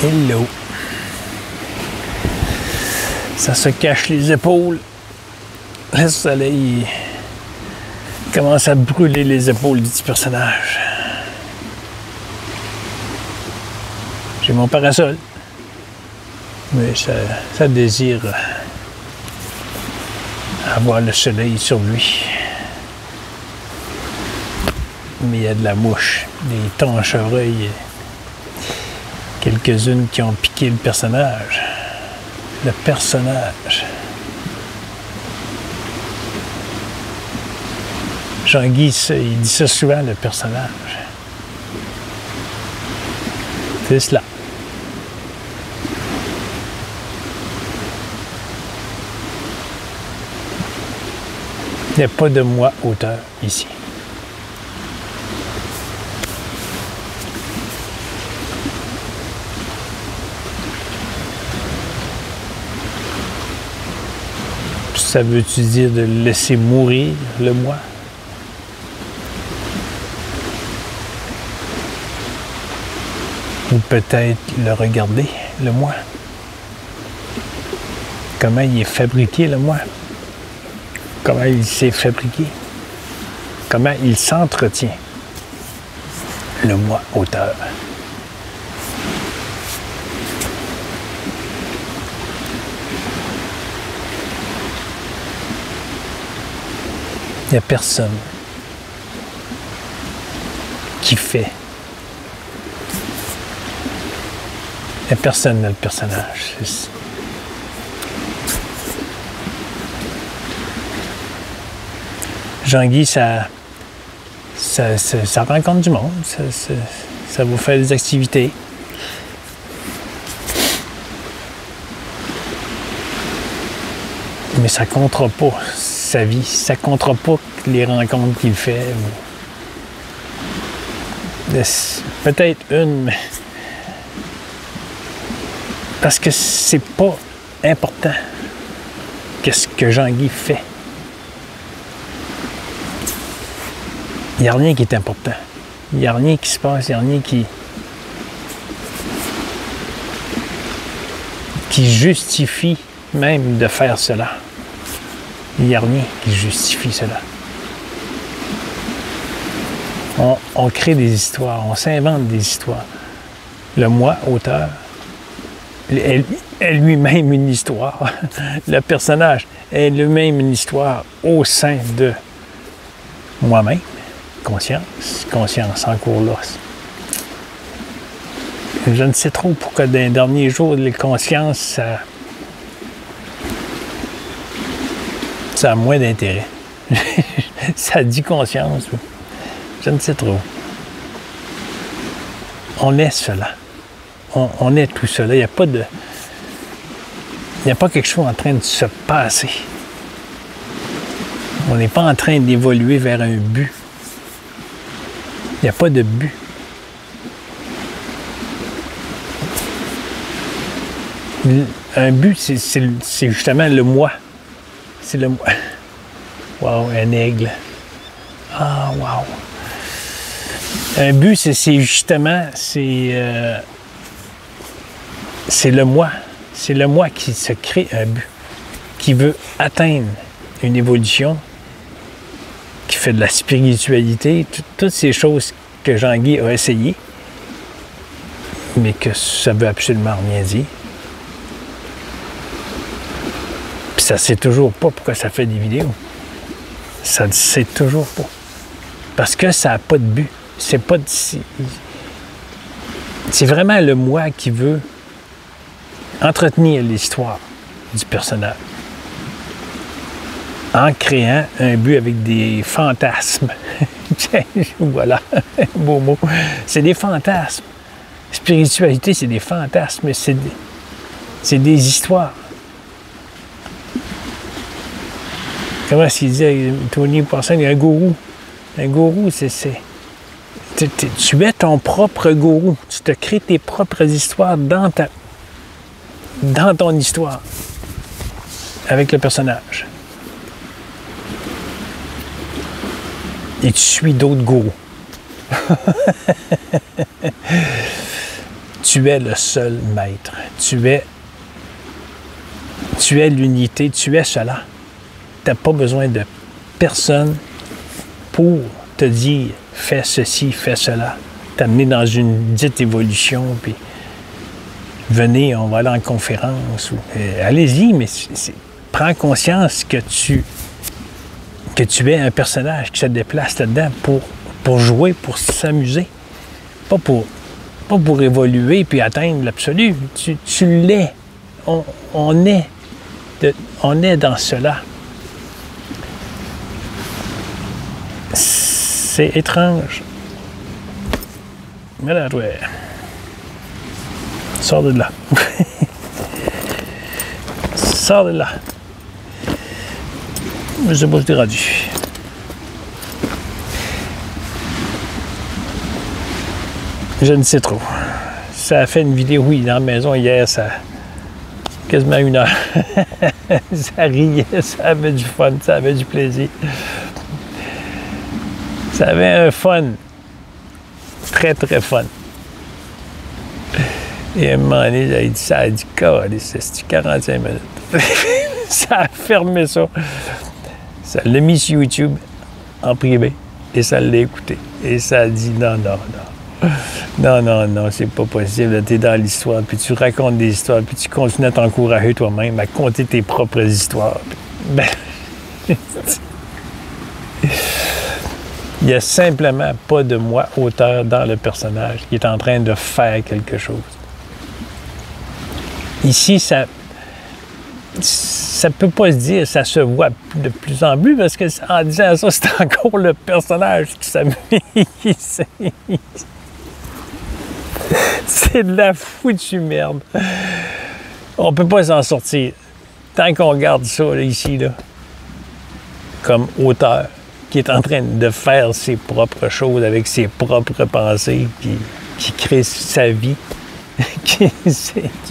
Hello. Ça se cache les épaules. Le soleil commence à brûler les épaules du petit personnage. J'ai mon parasol. Mais ça désire avoir le soleil sur lui. Mais il y a de la mouche, des tons à chevreuil, quelques-unes qui ont piqué le personnage. Le personnage. Jean-Guy, il dit ça souvent, le personnage. C'est cela. Il n'y a pas de moi auteur ici. Ça veut-tu dire de laisser mourir le moi? Ou peut-être le regarder, le moi? Comment il est fabriqué, le moi? Comment il s'est fabriqué? Comment il s'entretient, le moi auteur? Il n'y a personne qui fait. Il n'y a personne dans le personnage. Jean-Guy, ça rencontre du monde. Ça vous fait des activités. Mais ça ne comptera pas sa vie. Ça ne comptera pas les rencontres qu'il fait. Peut-être une, mais parce que c'est pas important qu'est-ce que Jean-Guy fait. Il n'y a rien qui est important. Il n'y a rien qui se passe, il n'y a rien qui justifie même de faire cela. Il n'y a rien qui justifie cela. On crée des histoires, on s'invente des histoires. Le moi, auteur, est lui-même une histoire. Le personnage est lui-même une histoire au sein de moi-même. Conscience en cours là. Je ne sais trop pourquoi dans les derniers jours, les consciences, ça a moins d'intérêt. Ça dit conscience. Je ne sais trop. On est cela. On est tout cela. Il n'y a pas de... Il n'y a pas quelque chose en train de se passer. On n'est pas en train d'évoluer vers un but. Il n'y a pas de but. Un but, c'est justement le moi. C'est le moi. Wow, un aigle. Ah, wow. Un but, c'est justement, c'est le moi. C'est le moi qui se crée un but, qui veut atteindre une évolution, qui fait de la spiritualité, toutes ces choses que Jean-Guy a essayé, mais que ça veut absolument rien dire. Puis ça ne sait toujours pas pourquoi ça fait des vidéos. Ça ne sait toujours pas. Parce que ça n'a pas de but. C'est pas c'est vraiment le moi qui veut entretenir l'histoire du personnage en créant un but avec des fantasmes. Voilà, beau mot. C'est des fantasmes. Spiritualité, c'est des fantasmes, c'est des histoires. Comment est-ce qu'il disait, Tony Parson, il y a un gourou. Un gourou, tu es ton propre gourou. Tu te crées tes propres histoires dans ton histoire avec le personnage. Et tu suis d'autres gourous. Tu Tu es le seul maître. Tu es l'unité. Tu es cela. Tu n'as pas besoin de personne pour te dire fais ceci, fais cela. T'amener dans une dite évolution, puis venez, on va aller en conférence. Allez-y, mais prends conscience que tu es un personnage qui se déplace là-dedans pour jouer, pour s'amuser. Pas pour évoluer puis atteindre l'absolu. Tu l'es. On est dans cela. C'est étrange. Mais là, ouais. Sors de là. Sors de là. Je sais pas où je t'ai rendu. Je ne sais trop. Ça a fait une vidéo, oui, dans la maison hier, ça quasiment 1 heure. Ça riait, ça avait du fun, ça avait du plaisir. Ça avait un fun. Très, très fun. Et à un moment donné, ça a dit, c'est 45 minutes. Ça a fermé ça. Ça l'a mis sur YouTube en privé et ça l'a écouté. Et ça a dit, non. Non, c'est pas possible. Tu es dans l'histoire, puis tu racontes des histoires, puis tu continues à t'encourager toi-même, à compter tes propres histoires. Ben, il n'y a simplement pas de moi, auteur, dans le personnage qui est en train de faire quelque chose. Ici, ça peut pas se dire, ça se voit de plus en plus, parce que en disant ça, c'est encore le personnage qui s'amuse. C'est de la foutue merde. On peut pas s'en sortir. Tant qu'on garde ça, là, ici, là, comme auteur, qui est en train de faire ses propres choses avec ses propres pensées, qui crée sa vie, qui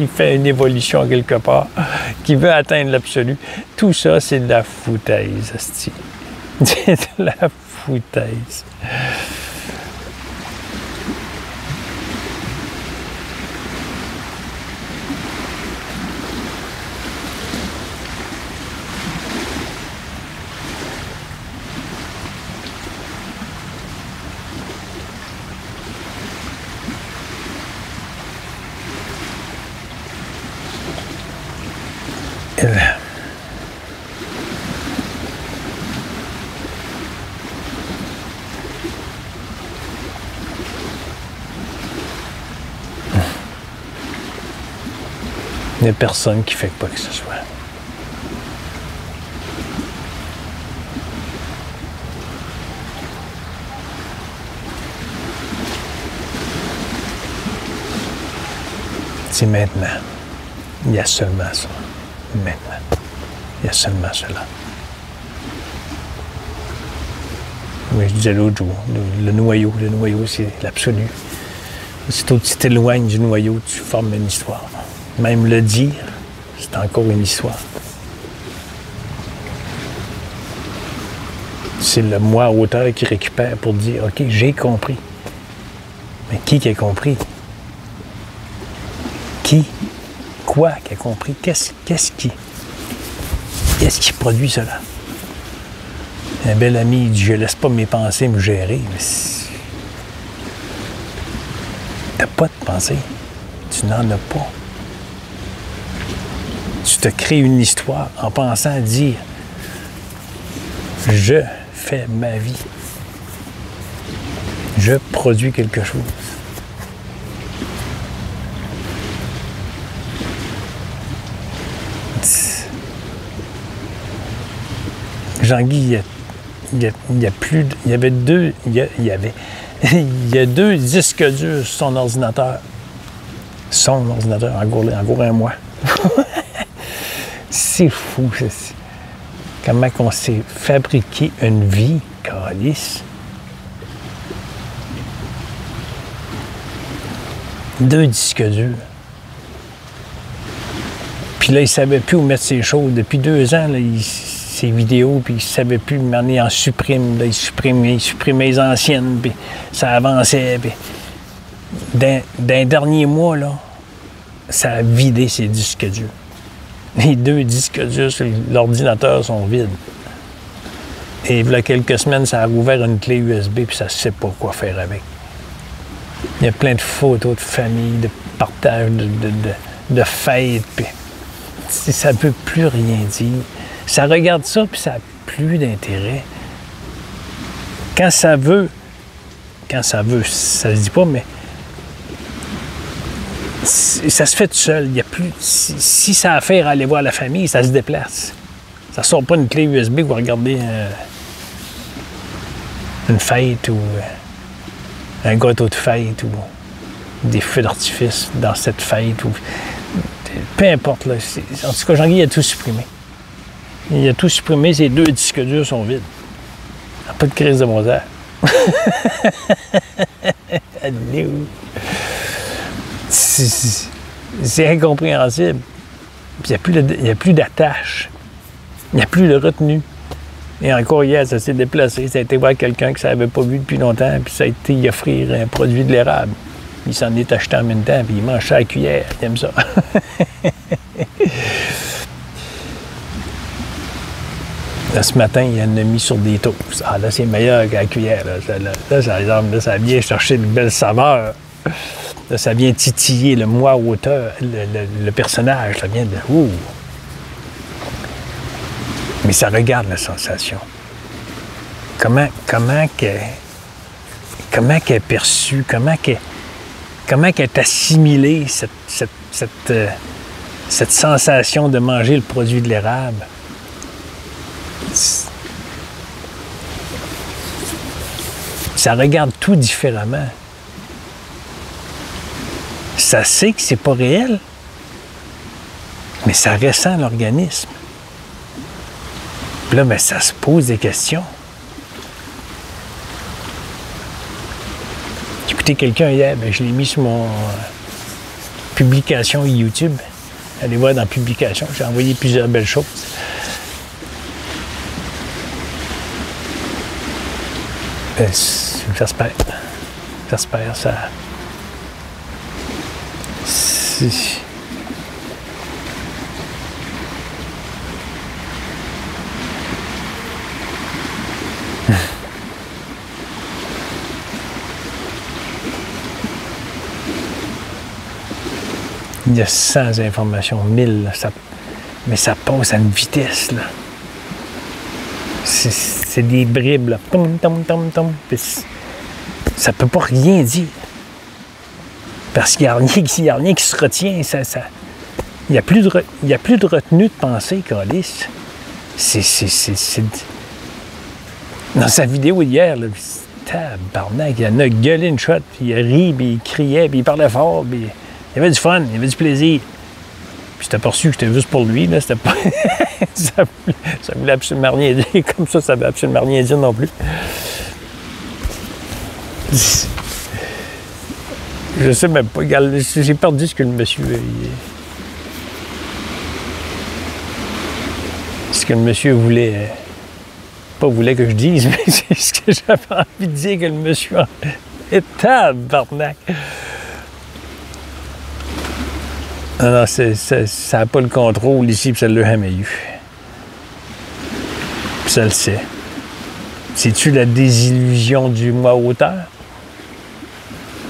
fait une évolution quelque part, qui veut atteindre l'absolu. Tout ça, c'est de la foutaise, asti. C'est de la foutaise. Il n'y a personne qui fait quoi que ce soit. C'est maintenant. Il y a seulement ça. Maintenant. Il y a seulement cela. Mais je disais l'autre jour, le noyau, c'est l'absolu. Aussitôt que tu t'éloignes du noyau, tu formes une histoire. Même le dire, c'est encore une histoire. C'est le moi auteur qui récupère pour dire « OK, j'ai compris ». Mais qui a compris? Qui? Quoi qui a compris? Qu'est-ce qui produit cela? Un bel ami dit « Je laisse pas mes pensées me gérer ». Mais t'as pas de pensée. Tu n'en as pas. Tu te crées une histoire en pensant dire « Je fais ma vie. Je produis quelque chose. » Jean-Guy, il y a 2 disques durs sur son ordinateur. Son ordinateur, encore un mois. C'est fou, comment on s'est fabriqué une vie, câlisse. 2 disques durs. Puis là, il ne savait plus où mettre ses choses. Depuis 2 ans, là, ses vidéos, puis il ne savait plus m'amener en supprime. Là, il supprimait les anciennes, puis ça avançait. Puis Dans les derniers mois, là, ça a vidé ses disques durs. Les 2 disques durs sur l'ordinateur sont vides. Et il y a quelques semaines, ça a ouvert une clé USB puis ça ne sait pas quoi faire avec. Il y a plein de photos de famille, de partage, de fêtes. Puis ça ne peut plus rien dire. Ça regarde ça puis ça n'a plus d'intérêt. Quand ça veut, ça se dit pas, mais ça se fait tout seul. Il y a plus, si ça a affaire à aller voir la famille, ça se déplace. Ça sort pas une clé USB pour regarder une fête ou un gâteau de fête ou des feux d'artifice dans cette fête. Ou, peu importe. Là, en tout cas, Jean-Guy a tout supprimé. Il a tout supprimé. Ses 2 disques durs sont vides. Il n'y a pas de crise de Mozart. C'est incompréhensible. Puis il n'y a plus d'attache. Il n'y a plus de retenue. Et encore hier, ça s'est déplacé. Ça a été voir quelqu'un que ça n'avait pas vu depuis longtemps, puis ça a été y offrir un produit de l'érable. Il s'en est acheté en même temps, puis il mange ça à la cuillère. Il aime ça. Là, ce matin, il en a mis sur des toasts. Ah, là, c'est meilleur qu'à la cuillère. Là, ça vient chercher de belles saveurs. Là, ça vient titiller le moi auteur, le personnage. Ça vient de... Ouh. Mais ça regarde la sensation. Comment qu'elle est perçue, comment qu'elle est assimilée, cette sensation de manger le produit de l'érable. Ça regarde tout différemment. Ça sait que c'est pas réel, mais ça ressent l'organisme. Puis là, ben, ça se pose des questions. J'ai écouté quelqu'un hier, ben, je l'ai mis sur mon publication YouTube. Allez voir dans publication, j'ai envoyé plusieurs belles choses. J'espère. J'espère ça. Il y a 100 informations, 1000, là, mais ça passe à une vitesse, là. C'est des bribes, là. Tom, tom, tom, tom. Ça peut pas rien dire. Parce qu'il n'y a rien qui se retient. Il n'y a plus de retenue de pensée, Calice. Dans sa vidéo d'hier, là, tabarnak, il y en a gueulé une shot, puis il rit, puis il criait, puis il parlait fort, puis il y avait du fun, il y avait du plaisir. Puis c'était aperçu que c'était juste pour lui, là, c'était pas... ça voulait absolument rien dire, comme ça veut absolument rien dire non plus. Je sais même pas, j'ai perdu ce que le monsieur... ce que le monsieur voulait... pas voulait que je dise, mais c'est ce que j'avais envie de dire que le monsieur est tabarnak. Non, ça n'a pas le contrôle ici, puis ça ne l'a jamais eu. Puis ça le sait. C'est-tu la désillusion du moi auteur?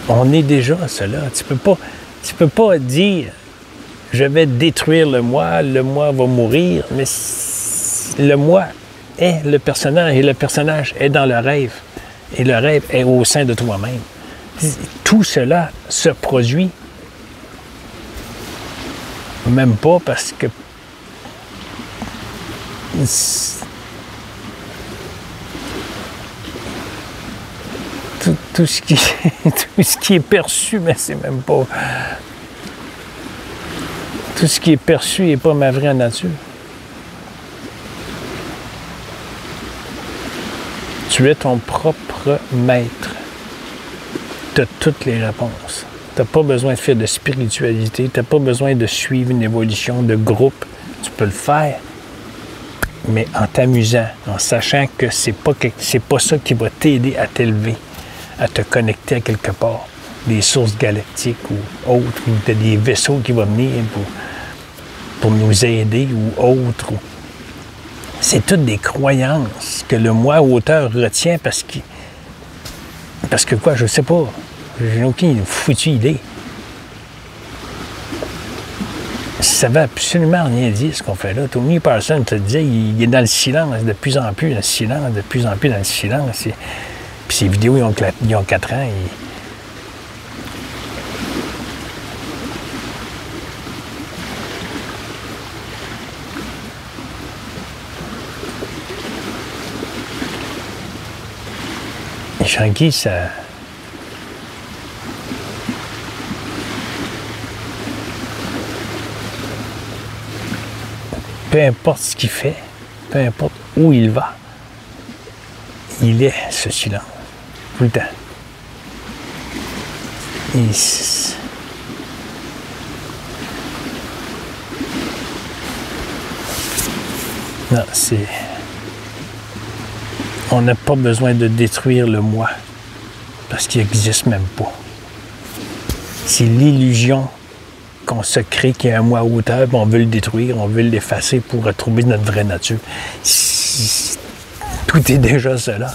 On est déjà à cela. Tu peux pas dire je vais détruire le moi va mourir, mais le moi est le personnage et le personnage est dans le rêve. Et le rêve est au sein de toi-même. Tout cela se produit. Même pas parce que tout ce qui est perçu, mais c'est même pas... Tout ce qui est perçu n'est pas ma vraie nature. Tu es ton propre maître. Tu as toutes les réponses. Tu n'as pas besoin de faire de spiritualité, tu n'as pas besoin de suivre une évolution de groupe. Tu peux le faire, mais en t'amusant, en sachant que c'est pas ça qui va t'aider à t'élever, à te connecter à quelque part. des sources galactiques ou autres, ou tu as des vaisseaux qui vont venir pour nous aider ou autres. C'est toutes des croyances que le moi auteur retient parce que quoi, je sais pas. J'ai aucune foutue idée. Ça veut absolument rien dire ce qu'on fait là. Tony Parsons te disait, il est dans le silence, de plus en plus dans le silence, de plus en plus dans le silence. Puis ces vidéos, ils ont 4 ans. Jean-Guy, ça... Peu importe ce qu'il fait, peu importe où il va, il est ce silence, tout le temps. Non, c'est... On n'a pas besoin de détruire le moi, parce qu'il n'existe même pas. C'est l'illusion qu'on se crée qu'il y a un moi auteur, on veut le détruire, on veut l'effacer pour retrouver notre vraie nature. Tout est déjà cela.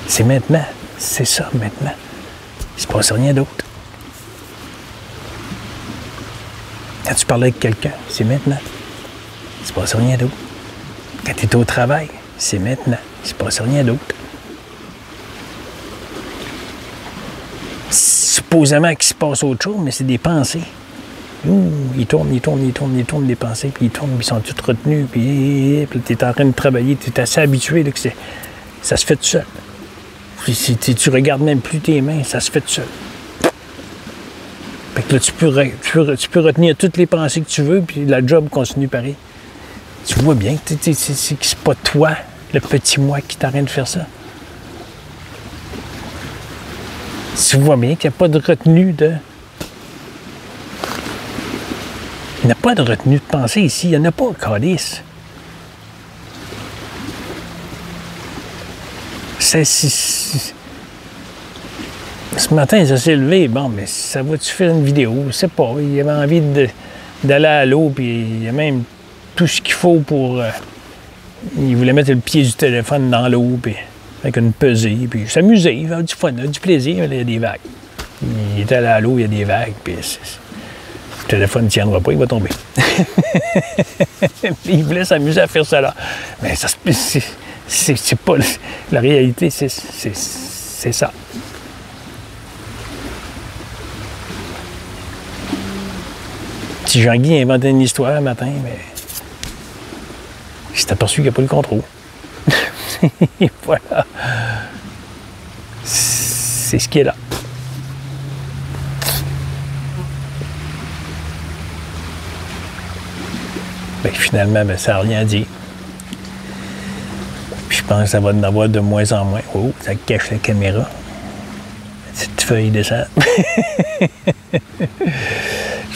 C'est maintenant. C'est ça, maintenant. Il ne se passe rien d'autre. Quand tu parles avec quelqu'un, c'est maintenant. Il ne se passe rien d'autre. Quand tu es au travail, c'est maintenant. Il ne se passe rien d'autre. Supposément qu'il se passe autre chose, mais c'est des pensées. Ils tournent les pensées, puis ils tournent, puis ils sont toutes retenus, puis tu es en train de travailler, tu es assez habitué là, que ça se fait tout seul. Si tu regardes même plus tes mains, ça se fait tout seul. Fait que là, tu peux retenir toutes les pensées que tu veux, puis la job continue pareil. Tu vois bien que c'est pas toi, le petit moi, qui t'arrête de faire ça. Tu vois bien qu'il n'y a pas de retenue de... Il n'y a pas de retenue de pensée ici. Il n'y en a pas, calice. Ce matin, ça s'est levé. Bon, mais ça va-tu faire une vidéo? Je sais pas. Il avait envie d'aller à l'eau, puis il y a même tout ce qu'il faut pour... il voulait mettre le pied du téléphone dans l'eau, puis... avec une pesée, puis s'amuser, il avait du fun, du plaisir, il y a des vagues. Il est allé à l'eau, il y a des vagues, puis le téléphone ne tiendra pas, il va tomber. Il voulait s'amuser à faire ça là. Mais ça, c'est pas... La réalité, c'est ça. Petit Jean-Guy a inventé une histoire un matin, mais il s'est aperçu qu'il n'y a pas le contrôle. Et voilà. C'est ce qui est là. Fait que finalement, ben, ça n'a rien dit. Puis je pense que ça va en avoir de moins en moins. Oh, ça cache la caméra. Cette feuille descend. Je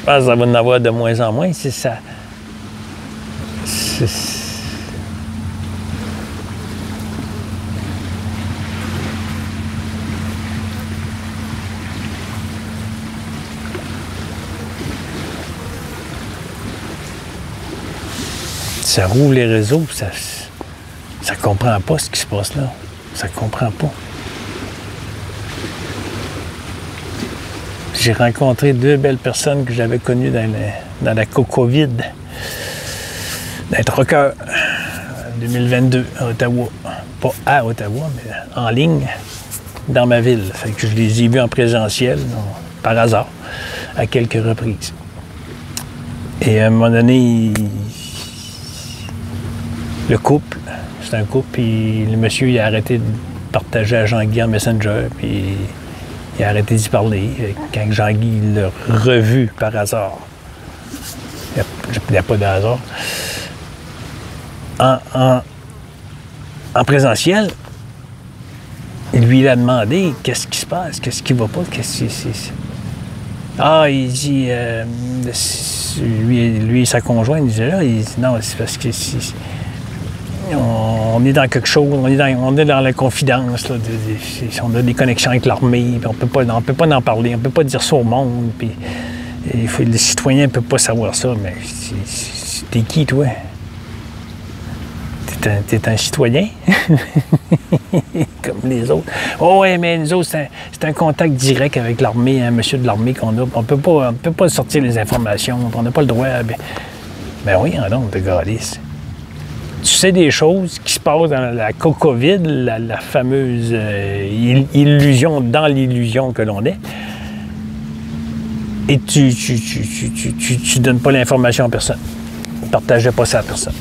pense que ça va en avoir de moins en moins. C'est ça. Ça rouvre les réseaux, ça comprend pas ce qui se passe là. Ça comprend pas. J'ai rencontré 2 belles personnes que j'avais connues dans la COVID, d'être rocker en 2022 à Ottawa. Pas à Ottawa, mais en ligne, dans ma ville. Fait que je les ai vus en présentiel, par hasard, à quelques reprises. Et à un moment donné, le couple, c'est un couple, puis le monsieur, il a arrêté de partager à Jean-Guy en Messenger, puis il a arrêté d'y parler. Quand Jean-Guy l'a revu par hasard, il n'y a pas de hasard, en présentiel, il lui a demandé qu'est-ce qui se passe, qu'est-ce qui va pas, Ah, il dit, lui et sa conjointe, il disait là, il dit non, c'est parce que on est dans quelque chose, on est dans la confidence, là, on a des connexions avec l'armée, on peut pas en parler, on peut pas dire ça au monde, puis les citoyens ne peuvent pas savoir ça, mais t'es qui, toi? T'es un citoyen? Comme les autres. Oh ouais, mais nous autres, c'est un contact direct avec l'armée, un monsieur de l'armée qu'on a. On peut pas sortir les informations, on n'a pas le droit. Ben oui, donc, de galice. Tu sais des choses qui se passent dans la COVID, la fameuse illusion dans l'illusion que l'on est, et tu donnes pas l'information à personne. Ne partagez pas ça à personne.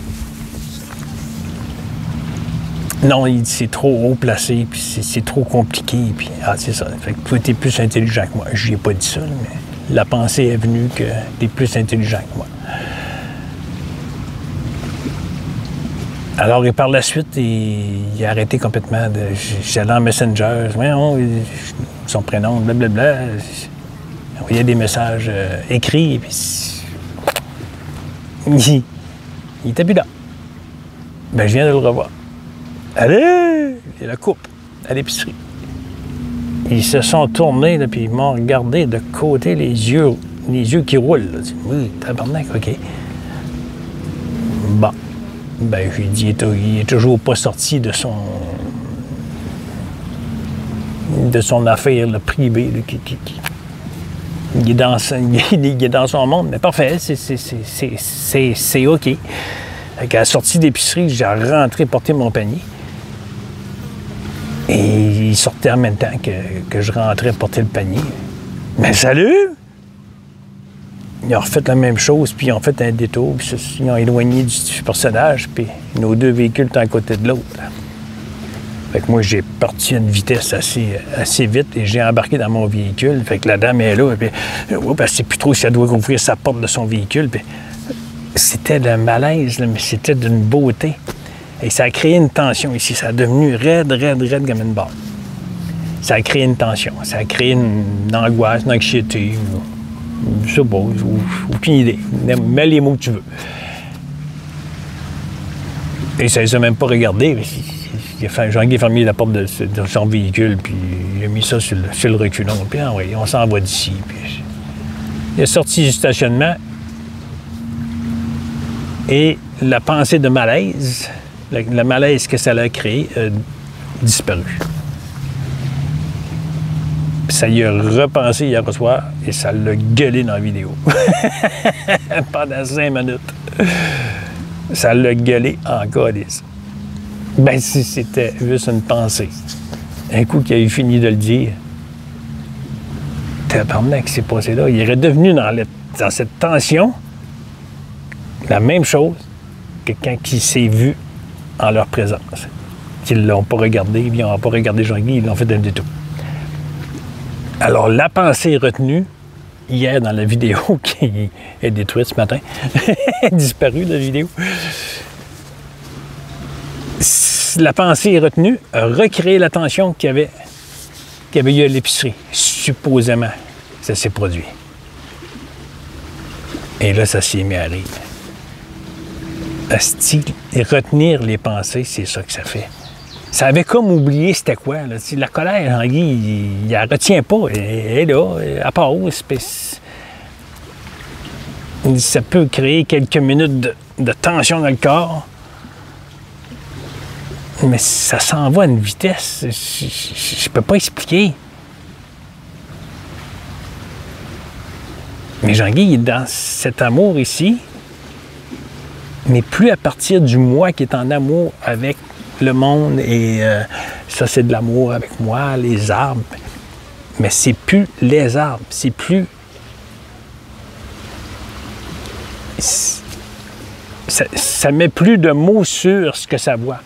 Non, c'est trop haut placé, puis c'est trop compliqué, puis c'est ça. Fait que toi, t'es plus intelligent que moi. Je lui ai pas dit ça, mais la pensée est venue que t'es plus intelligent que moi. Alors, et par la suite, il a arrêté complètement de... J'allais en Messenger, voyons, son prénom, blablabla. Il envoyait des messages écrits, puis... Il était plus là. Ben, je viens de le revoir. Allez! Il la coupe à l'épicerie. Ils se sont tournés, là, puis ils m'ont regardé de côté, les yeux qui roulent. Là. Oui, tabarnak, OK. Bon. Ben, j'ai dit, il est toujours pas sorti de son affaire là, privée. Là, il est dans son monde, mais parfait, c'est OK. À la sortie d'épicerie, j'ai rentré porter mon panier. Et il sortait en même temps que je rentrais porter le panier. Mais salut! Ils ont refait la même chose, puis ils ont fait un détour, puis ils ont éloigné du personnage, puis nos deux véhicules étaient à côté de l'autre. Fait que moi, j'ai parti à une vitesse assez vite et j'ai embarqué dans mon véhicule. Fait que la dame est là, puis elle ne sait plus trop si elle doit ouvrir sa porte de son véhicule. Puis c'était de malaise, là, mais c'était d'une beauté. Et ça a créé une tension ici. Ça a devenu raide comme une barre. Ça a créé une tension. Ça a créé une angoisse, une anxiété. Je sais pas, aucune idée. Mets les mots que tu veux. Et ça ne les a même pas regardés. Jean-Guy a fermé la porte de son véhicule, puis il a mis ça sur le reculon. Puis oui, on s'en va d'ici. Puis il est sorti du stationnement. Et la pensée de malaise, le malaise que ça a créé, a disparu. Puis ça y a repensé hier soir et ça l'a gueulé dans la vidéo. Pendant 5 minutes. Ça l'a gueulé en calice. Ben, si c'était juste une pensée. Un coup qu'il a eu fini de le dire, tabarnak, ce qui s'est passé là. Il est redevenu dans cette tension la même chose que quand il s'est vu en leur présence. Qu'ils ne l'ont pas regardé, ils n'ont pas regardé Jean-Guy, ils l'ont fait un détour. Alors, la pensée retenue, hier dans la vidéo qui est détruite ce matin, disparue de la vidéo, la pensée retenue a recréé la tension qu'il y avait eu à l'épicerie, supposément. Ça s'est produit. Et là, ça s'est mis à rire. Et retenir les pensées, c'est ça que ça fait. Ça avait comme oublié c'était quoi. Là. La colère, Jean-Guy, il la retient pas. Elle est là, elle passe. Ça peut créer quelques minutes de tension dans le corps. Mais ça s'en va à une vitesse. Je peux pas expliquer. Mais Jean-Guy, il est dans cet amour ici, mais plus à partir du moi qui est en amour avec le monde. Et ça, c'est de l'amour avec moi, les arbres. Mais c'est plus les arbres. C'est plus... Ça met plus de mots sur ce que ça voit.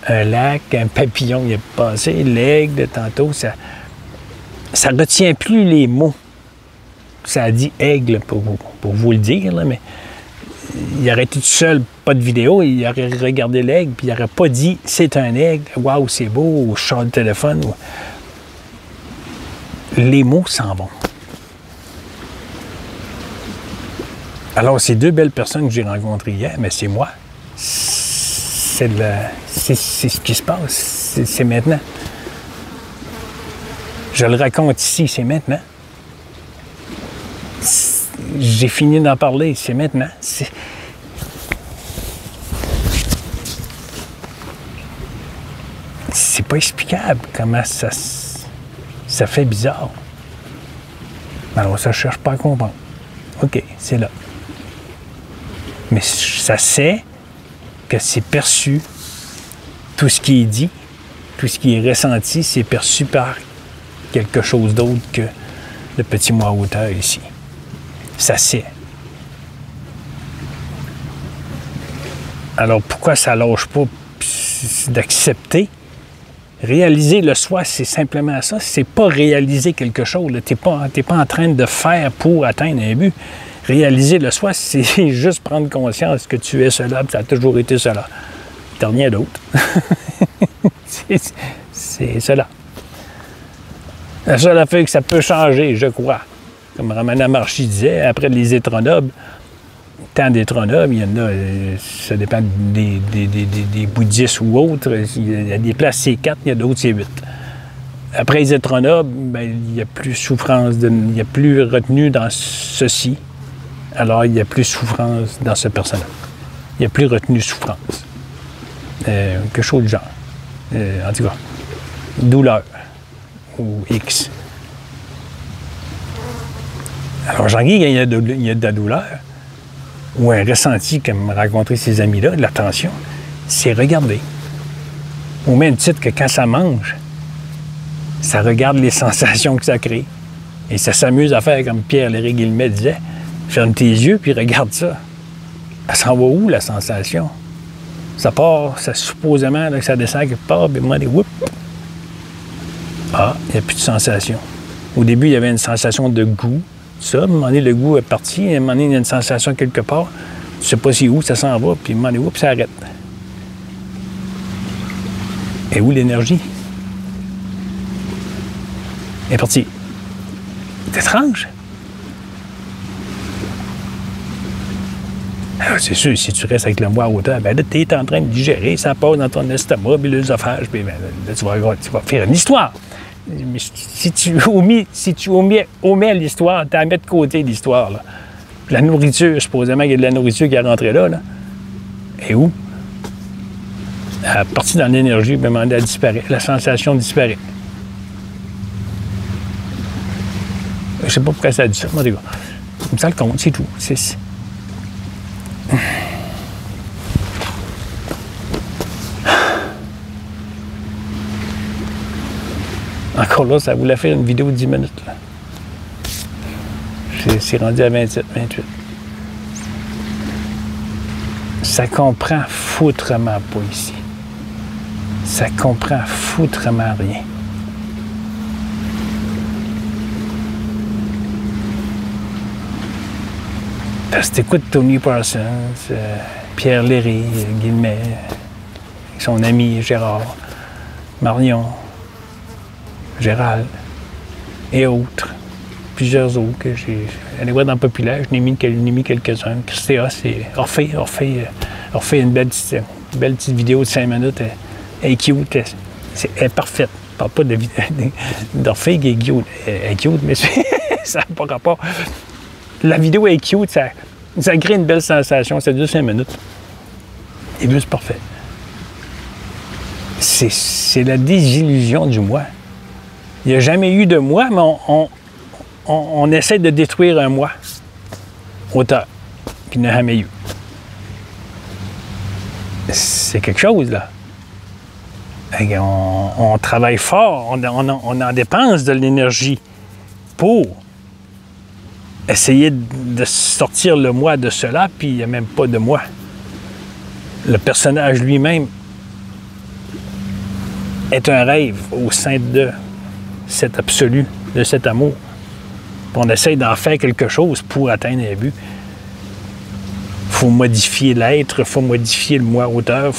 Un lac, un papillon qui est passé, l'aigle de tantôt, ça retient plus les mots. Ça a dit aigle pour vous le dire, là, mais il aurait été tout seul, pas de vidéo, il aurait regardé l'aigle, puis il n'aurait pas dit c'est un aigle, waouh, c'est beau, ou je sors le téléphone. Les mots s'en vont. Alors, ces deux belles personnes que j'ai rencontrées hier, mais c'est moi. c'est ce qui se passe. C'est maintenant. Je le raconte ici, c'est maintenant. J'ai fini d'en parler, c'est maintenant. C'est pas explicable comment ça fait bizarre. Alors ça, je cherche pas à comprendre. OK, c'est là. Mais ça sait que c'est perçu, tout ce qui est dit, tout ce qui est ressenti, c'est perçu par quelque chose d'autre que le petit moi hauteur ici. Ça sait. Alors pourquoi ça lâche pas d'accepter? Réaliser le soi, c'est simplement ça. C'est pas réaliser quelque chose. Tu n'es pas en train de faire pour atteindre un but. Réaliser le soi, c'est juste prendre conscience que tu es cela, ça a toujours été cela. T'as rien d'autre. C'est cela. La seule affaire que ça peut changer, je crois, comme Ramana Maharshi disait, après les étronobles, tant d'étronobles, il y en a, ça dépend des bouddhistes ou autres, il y a des places c'est 4, il y a d'autres c'est 8. Après les étronobles, ben, il n'y a plus souffrance, il n'y a plus retenue dans ceci, alors il n'y a plus souffrance dans ce personnage. Il n'y a plus retenue souffrance. Quelque chose de genre. En tout cas, douleur ou X. Alors Jean-Guy, il y a de la douleur ou un ressenti, comme me racontaient ces amis-là, de la tension, c'est regarder. Au même titre que quand ça mange, ça regarde les sensations que ça crée. Et ça s'amuse à faire comme Pierre-Léry Guillemette disait, ferme tes yeux puis regarde ça. Elle s'en va où, la sensation? Ça part, ça supposément là, que ça descend quelque part, puis moi, des whoop. Ah, il n'y a plus de sensation. Au début, il y avait une sensation de goût. Ça, à un moment donné, le goût est parti. À un moment donné, il y a une sensation quelque part. Tu ne sais pas si où ça s'en va, puis à un moment donné, whoop, ça arrête. Et où l'énergie? Elle est partie. C'est étrange. Alors, c'est sûr, si tu restes avec le moi à hauteur, ben là, tu es en train de digérer, ça passe dans ton estomac, puis l'œsophage, puis ben, là, tu vas faire une histoire. Mais si tu omets l'histoire, tu as à mettre de côté l'histoire. Là. La nourriture, supposément qu'il y a de la nourriture qui est rentrée là. Et où? Elle est partie dans l'énergie, puis elle disparaît. La sensation disparaît. Je sais pas pourquoi ça a dit ça, moi, gars. Comme ça, le compte, c'est tout. Encore là, ça voulait faire une vidéo de 10 minutes. Là. C'est rendu à 27, 28. Ça comprend foutrement pas ici. Ça comprend foutrement rien. Parce que t'écoutes Tony Parsons, Pierre-Léry, Guillemette, son ami Gérard, Marion, Gérald et autres, plusieurs autres que j'ai allé voir dans le populaire, je n'ai mis quelques-uns. Christéa, c'est Orphée une belle petite vidéo de 5 minutes, elle est cute, elle est parfaite. Je ne parle pas d'Orphée qui est cute, elle est cute, mais ça n'a pas rapport. La vidéo est cute, ça crée une belle sensation, ça dure 5 minutes. Et juste parfait. C'est la désillusion du moi. Il n'y a jamais eu de moi, mais on essaie de détruire un moi auteur qui n'a jamais eu. C'est quelque chose, là. On travaille fort, on en dépense de l'énergie pour essayer de sortir le moi de cela, puis il n'y a même pas de moi. Le personnage lui-même est un rêve au sein de cet absolu, de cet amour. Puis on essaie d'en faire quelque chose pour atteindre un but. Il faut modifier l'être, il faut modifier le moi auteur,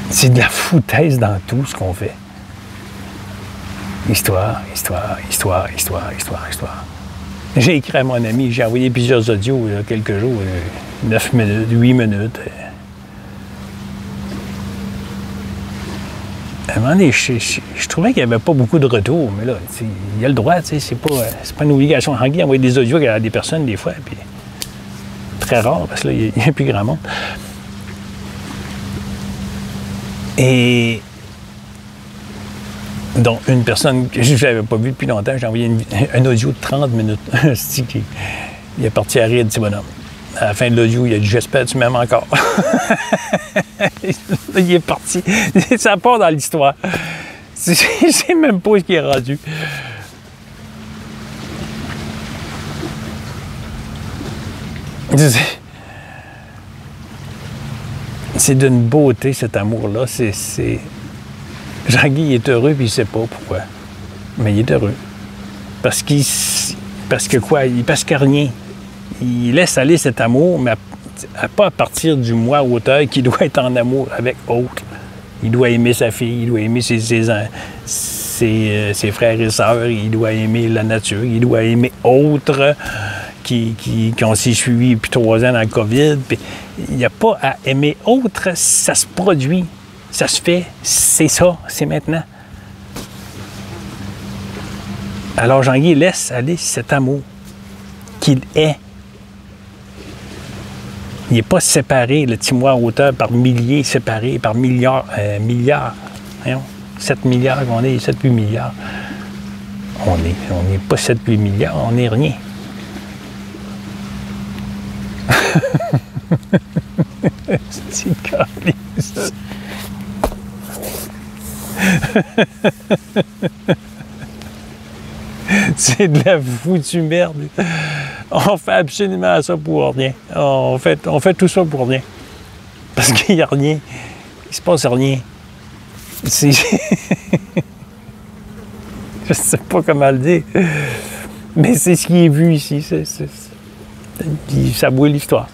c'est de la foutaise dans tout ce qu'on fait. Histoire, histoire, histoire, histoire, histoire, histoire. J'ai écrit à mon ami, j'ai envoyé plusieurs audios il y a quelques jours, 9 minutes, 8 minutes. À un moment donné, je trouvais qu'il n'y avait pas beaucoup de retours, mais là, il y a le droit, c'est pas une obligation. Jean-Guy envoie des audios à des personnes des fois, puis très rare, parce que là, il n'y a plus grand monde. Et dont une personne que je n'avais pas vue depuis longtemps, j'ai envoyé un audio de 30 minutes. Il est parti à rire de petit bonhomme. À la fin de l'audio, il a dit « J'espère que tu m'aimes encore. » Il est parti. Ça part dans l'histoire. Je ne sais même pas ce qu'il est rendu. C'est d'une beauté, cet amour-là. Jean-Guy est heureux, puis il ne sait pas pourquoi. Mais il est heureux. Parce que quoi? Parce qu'il n'y a rien. Il laisse aller cet amour, mais pas à partir du moi auteur qui doit être en amour avec autre. Il doit aimer sa fille, il doit aimer ses frères et sœurs, il doit aimer la nature, il doit aimer autres qui ont s'est suivis depuis 3 ans dans le COVID. Puis, il n'y a pas à aimer autre, ça se produit, ça se fait, c'est ça, c'est maintenant. Alors Jean-Guy laisse aller cet amour qu'il est. Il n'est pas séparé, le petit moi auteur, par milliers, séparé par milliards. Voyons, 7 milliards qu'on est, 7-8 milliards. On n'est pas 7-8 milliards, on n'est rien. C'est calice. C'est de la foutue merde. On fait absolument ça pour rien. On fait tout ça pour rien. Parce qu'il n'y a rien. Il se passe rien. Je ne sais pas comment le dire. Mais c'est ce qui est vu ici. Ça vaut l'histoire.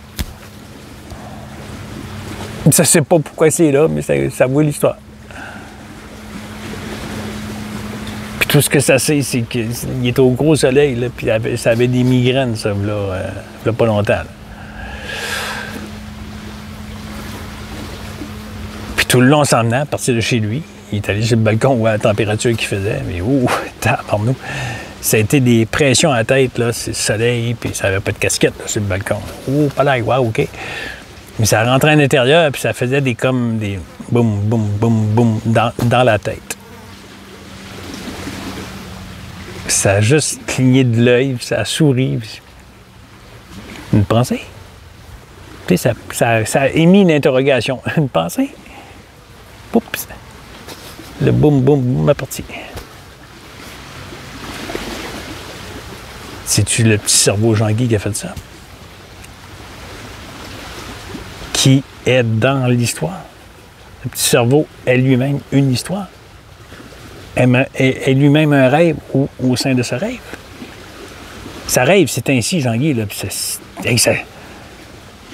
Ça ne sait pas pourquoi c'est là, mais ça vaut l'histoire. Puis tout ce que ça sait, c'est qu'il est au gros soleil, là, puis ça avait des migraines, ça, là, pas longtemps. Là. Puis tout le long, en s'en venant, à partir de chez lui, il est allé sur le balcon où la température qu'il faisait, mais tabarnou. Ça a été des pressions à la tête, là, c'est le soleil, puis ça n'avait pas de casquette là, sur le balcon. Pas là, wow, OK. Mais ça rentrait à l'intérieur, puis ça faisait des boum, boum, boum, boum dans la tête. Ça a juste cligné de l'œil, ça a souri. Une pensée. Tu sais, ça a émis une interrogation. Une pensée. Oups. Le boum, boum, boum est parti. C'est-tu le petit cerveau Jean-Guy qui a fait ça? Qui est dans l'histoire? Le petit cerveau est lui-même une histoire. Est lui-même un rêve au sein de ce rêve. Ça rêve, c'est ainsi, Jean-Guy, là,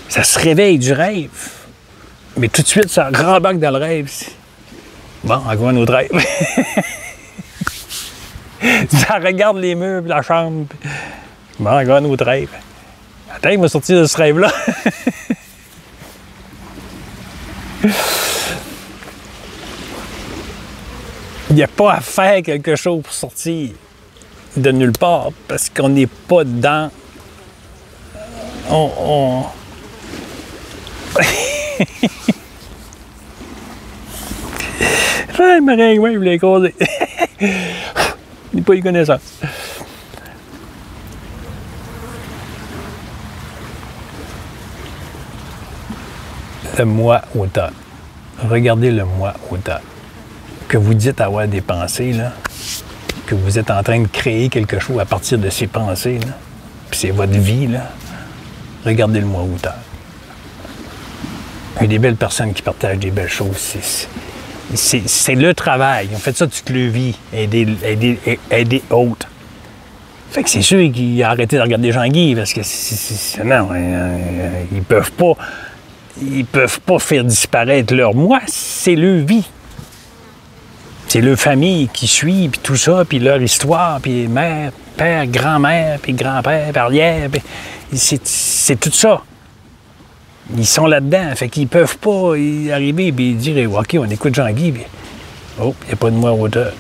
ça se réveille du rêve. Mais tout de suite, ça rembarque dans le rêve. Bon, encore un autre rêve. Ça regarde les murs, la chambre. Bon, encore un autre rêve. Attends, il m'a sorti de ce rêve-là. Il n'y a pas à faire quelque chose pour sortir de nulle part parce qu'on n'est pas dans... Ah, Marie, ouais, il voulait causer. Il n'a pas eu connaissance. Le moi auteur. Regardez le moi auteur. Que vous dites avoir des pensées, là, que vous êtes en train de créer quelque chose à partir de ces pensées, là, puis c'est votre vie, là, regardez le moi auteur. Il y a des belles personnes qui partagent des belles choses. C'est le travail. On fait ça toute leur vie, aider autres. Fait que c'est sûr qu'ils ont arrêté de regarder Jean-Guy, parce que non, ils peuvent pas faire disparaître leur moi, c'est leur vie. C'est leur famille qui suit, puis tout ça, puis leur histoire, puis les mères, père, grand-mère, puis grand-père, puis arrière, puis c'est tout ça. Ils sont là-dedans, fait qu'ils peuvent pas y arriver et dire « OK, on écoute Jean-Guy, puis oh, il n'y a pas de moi à hauteur. »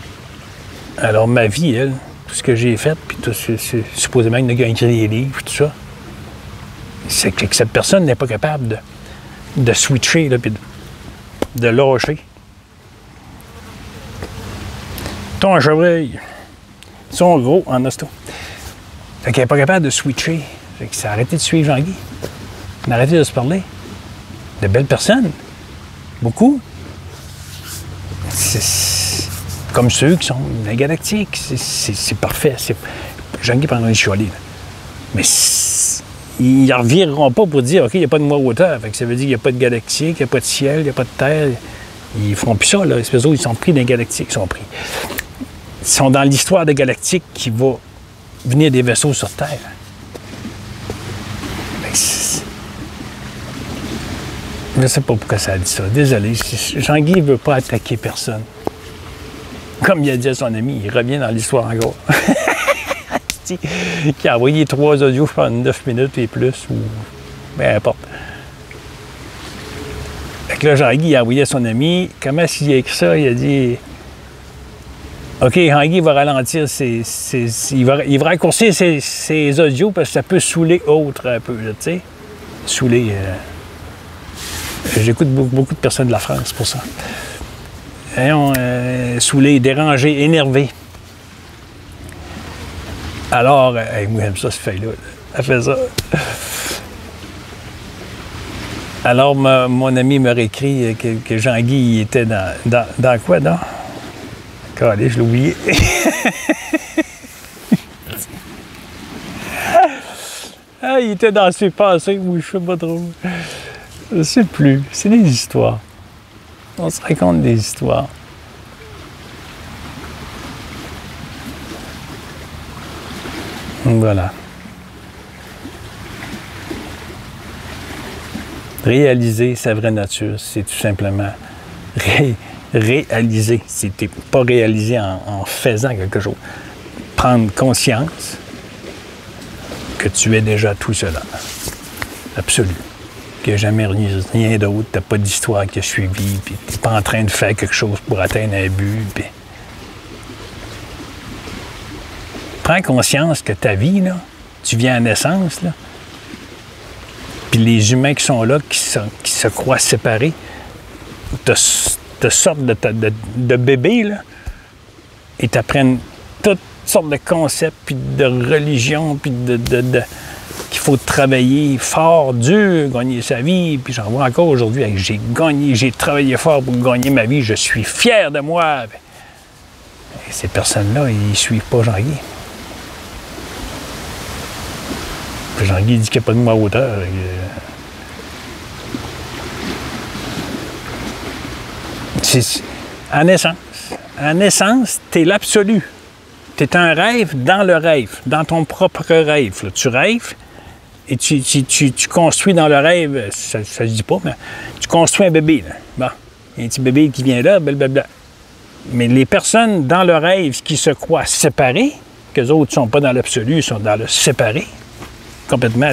Alors, ma vie, elle, tout ce que j'ai fait, puis tout, supposément, il y en a qui ont écrit des livres, tout ça, c'est que cette personne n'est pas capable de switcher, là, puis de lâcher. Ton chevreuil, ils sont gros en hosto. Fait qu'elle n'est pas capable de switcher. Fait que ça a arrêté de suivre Jean-Guy. On a arrêté de se parler. De belles personnes. Beaucoup. C'est comme ceux qui sont dans les galactiques. C'est parfait. Jean-Guy prendra une chialée. Mais ils ne revireront pas pour dire « OK, il n'y a pas de moi hauteur. » Fait que ça veut dire qu'il n'y a pas de galactique, il n'y a pas de ciel, il n'y a pas de terre. Ils ne feront plus ça, là. Les espèces ils sont pris dans les galactiques. Ils sont dans l'histoire des galactiques qui va venir des vaisseaux sur Terre. Je ne sais pas pourquoi ça a dit ça. Désolé. Jean-Guy ne veut pas attaquer personne. Comme il a dit à son ami, il revient dans l'histoire encore. Qui a envoyé 3 audios pendant 9 minutes et plus, ou peu importe. Fait que là, Jean-Guy a envoyé à son ami. Comment est-ce qu'il a écrit ça? Il a dit OK, Jean-Guy va ralentir il va raccourcir ses audios parce que ça peut saouler autre un peu, tu sais. Saouler. J'écoute beaucoup de personnes de la France pour ça. Saoulé, dérangé, énervé. Alors, moi j'aime ça, cette feuille-là. Elle fait ça. Alors, mon ami m'a réécrit que Jean-Guy était dans quoi, non? Allez, je l'ai oublié. Ah, il était dans ses pensées, oui, je sais pas trop. Je sais plus. C'est des histoires. On se raconte des histoires. Voilà. Réaliser sa vraie nature, c'est tout simplement réaliser. C'était pas réaliser en faisant quelque chose. Prendre conscience que tu es déjà tout cela. Absolu. Qu'il n'y a jamais rien d'autre, tu n'as pas d'histoire qui a suivi, puis tu n'es pas en train de faire quelque chose pour atteindre un but. Puis... Prends conscience que ta vie, là, tu viens en naissance, là, puis les humains qui sont là, qui se croient séparés, te sortent de bébé, là, et t'apprennent toutes sortes de concepts, puis de religion, puis qu'il faut travailler fort, dur, gagner sa vie. Puis j'en vois encore aujourd'hui, j'ai travaillé fort pour gagner ma vie, je suis fier de moi. Et ces personnes-là, ils ne suivent pas Jean-Guy. Jean-Guy dit qu'il n'y a pas de moi à hauteur. En naissance, tu es l'absolu. Tu es un rêve dans le rêve, dans ton propre rêve. Là. Tu rêves et tu construis dans le rêve, ça ne se dit pas, mais tu construis un bébé. Là. Bon, il y a un petit bébé qui vient là, blablabla. Mais les personnes dans le rêve qui se croient séparées, qu'eux autres ne sont pas dans l'absolu, ils sont dans le séparé, complètement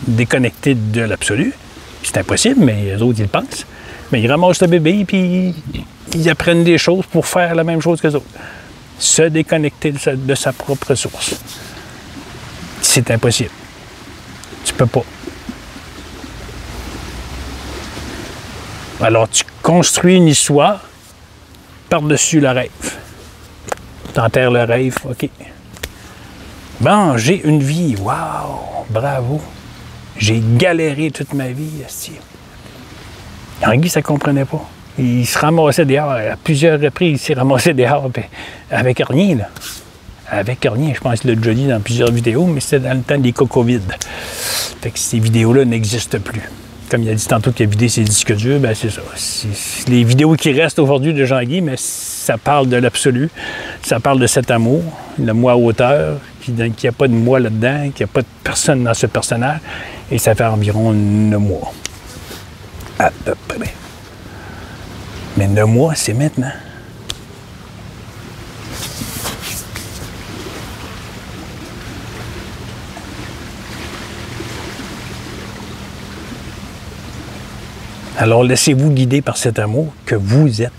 déconnectés de l'absolu. C'est impossible, mais eux autres, ils le pensent. Mais ils ramassent le bébé, puis ils apprennent des choses pour faire la même chose qu'eux autres. Se déconnecter de sa propre source. C'est impossible. Tu peux pas. Alors, tu construis une histoire par-dessus le rêve. T'enterres le rêve, OK. Bon, j'ai une vie. Wow! Bravo! J'ai galéré toute ma vie, esti. Jean-Guy, ça ne comprenait pas. Il se ramassait dehors. À plusieurs reprises, il s'est ramassé dehors avec rien, là. Avec rien. Je pense qu'il l'a déjà dit dans plusieurs vidéos, mais c'était dans le temps des cocovides. Fait que ces vidéos-là n'existent plus. Comme il a dit tantôt qu'il a vidé ses disques durs, ben c'est ça. Les vidéos qui restent aujourd'hui de Jean-Guy, mais ça parle de l'absolu. Ça parle de cet amour, le moi à hauteur, qu'il n'y a pas de moi là-dedans, qu'il n'y a pas de personne dans ce personnage. Et ça fait environ 9 mois. À peu près. Mais 9 mois, c'est maintenant. Alors laissez-vous guider par cet amour que vous êtes.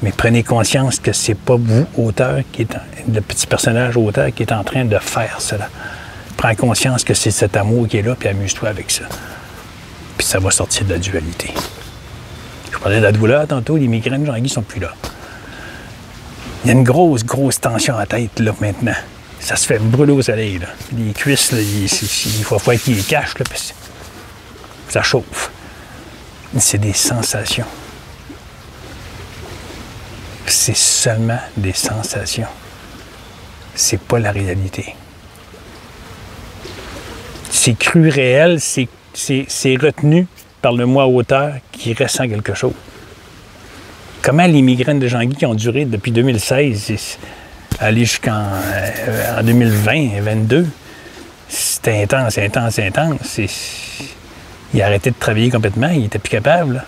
Mais prenez conscience que c'est pas vous, auteur, le petit personnage auteur qui est en train de faire cela. Prends conscience que c'est cet amour qui est là, puis amuse-toi avec ça. Puis ça va sortir de la dualité. Je parlais de la douleur tantôt, les migraines, Jean-Guy, sont plus là. Il y a une grosse tension à la tête, là, maintenant. Ça se fait brûler au soleil, là. Les cuisses, là, il faut qu'ils les cachent, là, puis ça chauffe. C'est des sensations. C'est seulement des sensations. C'est pas la réalité. C'est cru réel, c'est retenu par le moi auteur qui ressent quelque chose. Comment les migraines de Jean-Guy qui ont duré depuis 2016, aller jusqu'en 2020-2022, c'était intense. Il a arrêté de travailler complètement, il était plus capable, là.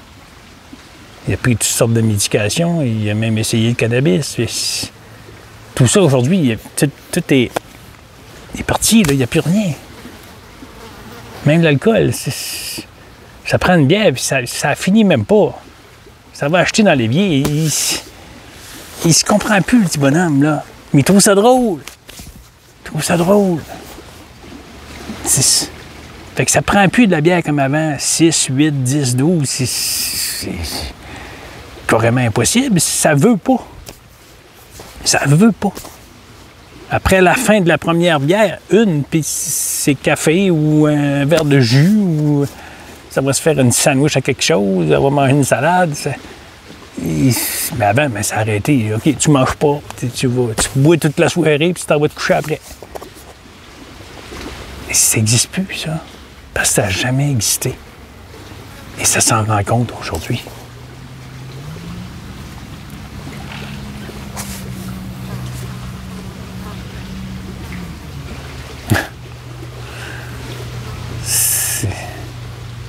Il a pris toutes sortes de médications, il a même essayé le cannabis. Tout ça, aujourd'hui, tout est parti, là, il n'y a plus rien. Même l'alcool, ça prend une bière, puis ça finit même pas. Ça va acheter dans l'évier, il se comprend plus, le petit bonhomme, là. Mais il trouve ça drôle. Fait que ça prend plus de la bière comme avant, 6, 8, 10, 12, c'est carrément impossible. Ça veut pas. Après la fin de la première bière, puis c'est café ou un verre de jus, ou ça va se faire une sandwich à quelque chose, ça va manger une salade. Mais avant, ça a arrêté. OK, tu manges pas, tu bois toute la soirée, puis tu t'en vas te coucher après. Et ça n'existe plus, ça. Parce que ça n'a jamais existé. Et ça s'en rend compte aujourd'hui.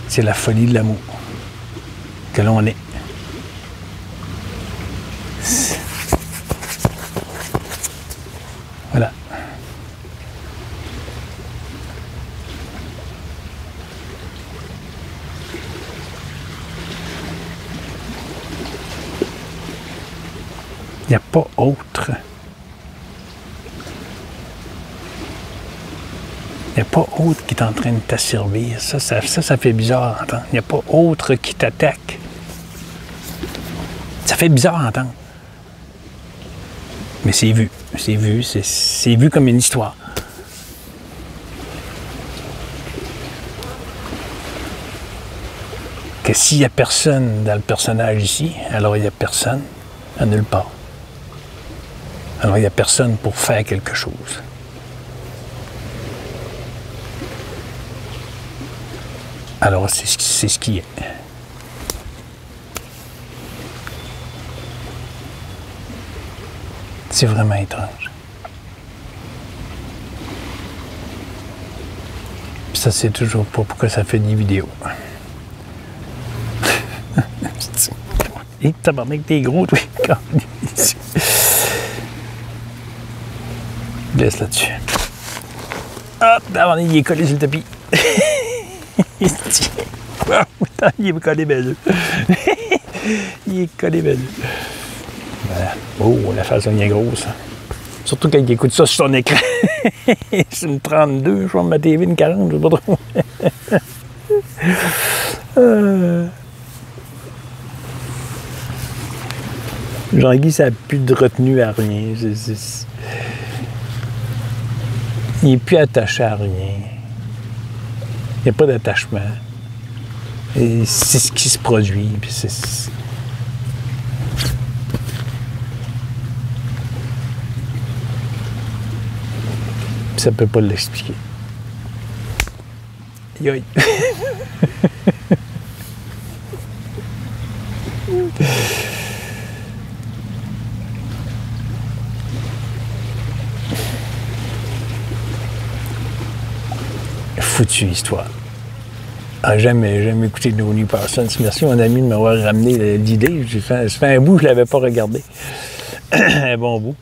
C'est la folie de l'amour que l'on est. Voilà. Il n'y a pas autre. Il n'y a pas autre qui est en train de t'asservir. Ça fait bizarre à entendre. Il n'y a pas autre qui t'attaque. Ça fait bizarre à entendre. Mais c'est vu. C'est vu comme une histoire. Que s'il n'y a personne dans le personnage ici, alors il n'y a personne à nulle part. Alors il n'y a personne pour faire quelque chose. Alors, c'est ce qui est. C'est vraiment étrange. Puis ça, c'est toujours pas pourquoi ça fait des vidéos. Et tabarnak, t'es gros, toi. Laisse là-dessus. Hop, d'abord, il est collé sur le tapis. Il est collé belle. Il est collé belle. Voilà. Oh, la face est bien grosse. Surtout quand il écoute ça sur son écran. C'est une 32, je vois ma TV une 40, je sais pas trop. Jean-Guy, ça n'a plus de retenue à rien. Il n'est plus attaché à rien. Il n'y a pas d'attachement. Et c'est ce qui se produit. Puis ça ne peut pas l'expliquer. Yoï. Foutue histoire. Ah, jamais écouté No New Parsons. Merci mon ami de m'avoir ramené l'idée. Ça fait un bout que je ne l'avais pas regardé. Un bon bout.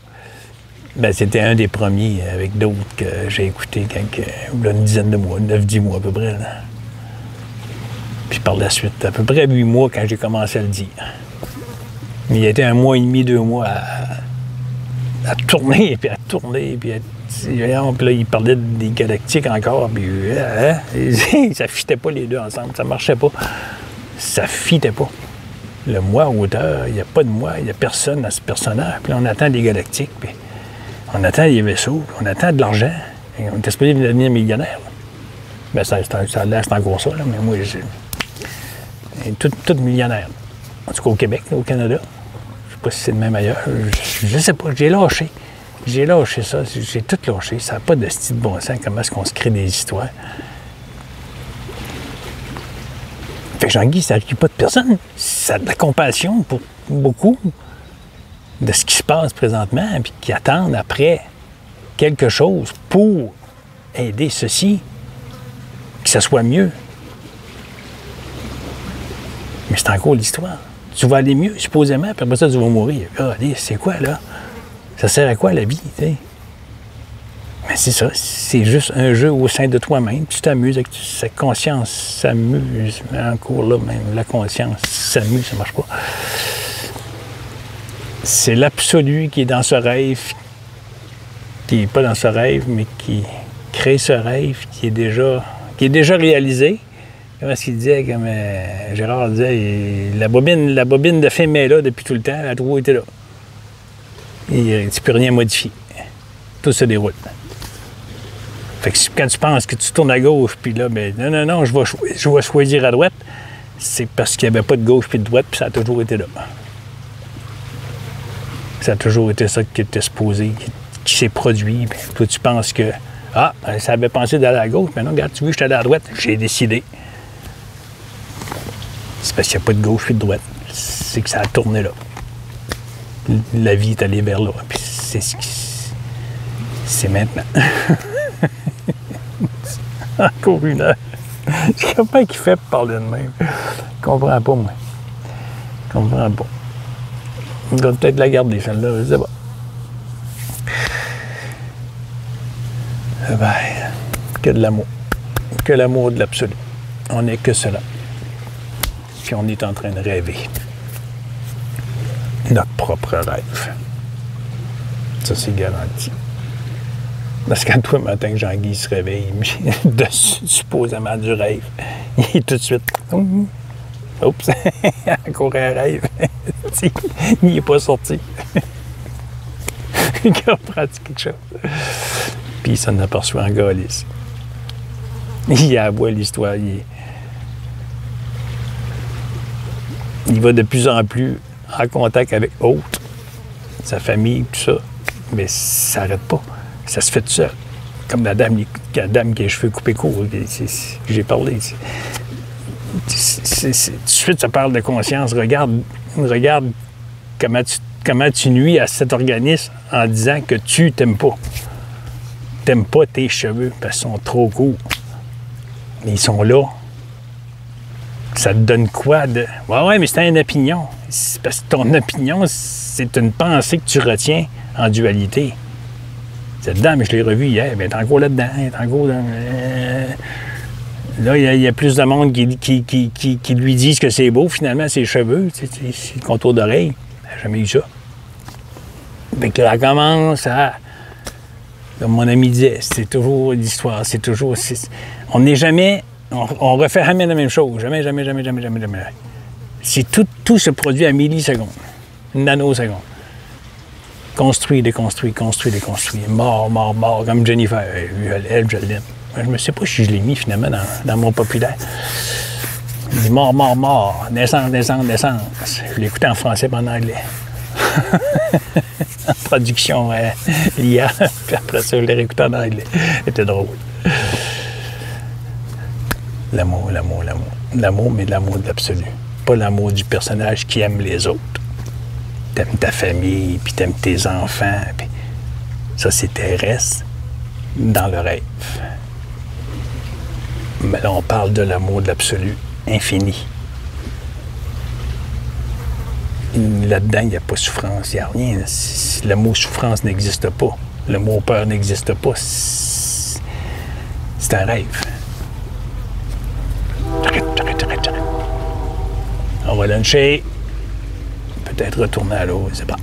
Ben, c'était un des premiers avec d'autres que j'ai écouté il y a une dizaine de mois, 9-10 mois à peu près. Là. Puis par la suite, à peu près 8 mois quand j'ai commencé à le dire. Mais il y a été 1 mois et demi, 2 mois à tourner, puis à tourner, puis là, il parlait des galactiques encore, puis ça fitait pas les deux ensemble, ça marchait pas. Ça fitait pas. Le moi auteur, il n'y a pas de moi, il n'y a personne dans ce personnage. Puis là, on attend des galactiques, puis on attend des vaisseaux, puis on attend de l'argent. Et on était supposé devenir millionnaire. Bien, ça a l'air, c'est encore ça, là, mais moi, tout millionnaire. En tout cas, au Québec, au Canada. Je sais pas si c'est le même ailleurs. Je sais pas, j'ai lâché. J'ai lâché ça, j'ai tout lâché. Ça n'a pas de style de bon sens, comment est-ce qu'on se crée des histoires. Fait que Jean-Guy, ça n'arrive pas de personne. Ça a de la compassion pour beaucoup de ce qui se passe présentement, puis qui attendent après quelque chose pour aider ceci, que ça soit mieux. Mais c'est encore l'histoire. Tu vas aller mieux, supposément, puis après ça, tu vas mourir. Ah, c'est quoi, là? Ça sert à quoi, la vie, tu sais? Mais c'est ça, c'est juste un jeu au sein de toi-même. Tu t'amuses avec sa conscience, s'amuse. Encore là, même la conscience s'amuse, ça marche pas. C'est l'absolu qui est dans ce rêve, qui n'est pas dans ce rêve, mais qui crée ce rêve, qui est déjà réalisé. Comment est-ce qu'il disait, comme Gérard disait, la bobine de film est là depuis tout le temps, la trou était là. Et tu ne peux rien modifier. Tout se déroule. Fait que quand tu penses que tu tournes à gauche, puis là, ben non, je vais choisir à droite, c'est parce qu'il n'y avait pas de gauche puis de droite, puis ça a toujours été là. Ça a toujours été ça qui était supposé, qui s'est produit. Puis toi, tu penses que, ça avait pensé d'aller à gauche, mais non, regarde, tu veux, je suis allé à droite, j'ai décidé. C'est parce qu'il n'y a pas de gauche puis de droite. C'est que ça a tourné là. La vie est allée vers là. Puis c'est maintenant. Encore une heure. Je sais pas qui fait pour parler de même. Je comprends pas, moi. Je comprends pas. On doit peut-être la garder, celle-là. Je sais pas. Ben, que de l'amour. Que l'amour de l'absolu. On n'est que cela. Puis on est en train de rêver. Notre propre rêve. Ça, c'est garanti. Parce qu'à toi, le matin que Jean-Guy se réveille, supposément du rêve, il est tout de suite... Oups! Encore un rêve. Il n'est pas sorti. Il comprend quelque chose. Puis il s'en aperçoit en galice. Il aboie l'histoire. Il va de plus en plus en contact avec autres, sa famille, tout ça. Mais ça n'arrête pas. Ça se fait tout seul. Comme la dame qui a les cheveux coupés courts, j'ai parlé. Tout de suite, ça parle de conscience. Regarde comment tu nuis à cet organisme en disant que tu t'aimes pas. T'aimes pas tes cheveux parce qu'ils sont trop courts. Mais ils sont là. Ça te donne quoi de... Ouais, mais c'est une opinion. C'est parce que ton opinion, c'est une pensée que tu retiens en dualité. C'est dedans, mais je l'ai revu hier. Bien, t'es encore là-dedans. T'es encore dans... Là, il y a plus de monde qui lui disent que c'est beau, finalement, ses cheveux, c'est le contour d'oreille. J'ai jamais eu ça. Fait que là, elle commence à... Comme mon ami disait, c'est toujours l'histoire, c'est toujours... On n'est jamais... On refait jamais la même chose. Jamais. C'est tout se produit à millisecondes, nanosecondes. Construit, déconstruit, mort, comme Jennifer. Elle, je l'aime. Je ne sais pas si je l'ai mis finalement dans mon populaire. Il dit mort, naissance. Je l'ai écouté en français et en anglais. En traduction l'IA, puis après ça, je l'ai réécouté en anglais. C'était drôle. L'amour. L'amour, mais l'amour de l'absolu. Pas l'amour du personnage qui aime les autres. T'aimes ta famille, puis t'aimes tes enfants. Puis ça, c'est terrestre dans le rêve. Mais là, on parle de l'amour de l'absolu infini. Là-dedans, il n'y a pas de souffrance, il n'y a rien. Le mot souffrance n'existe pas. Le mot peur n'existe pas. C'est un rêve. J'arrête. On va luncher, peut-être retourner à l'eau, je ne sais pas.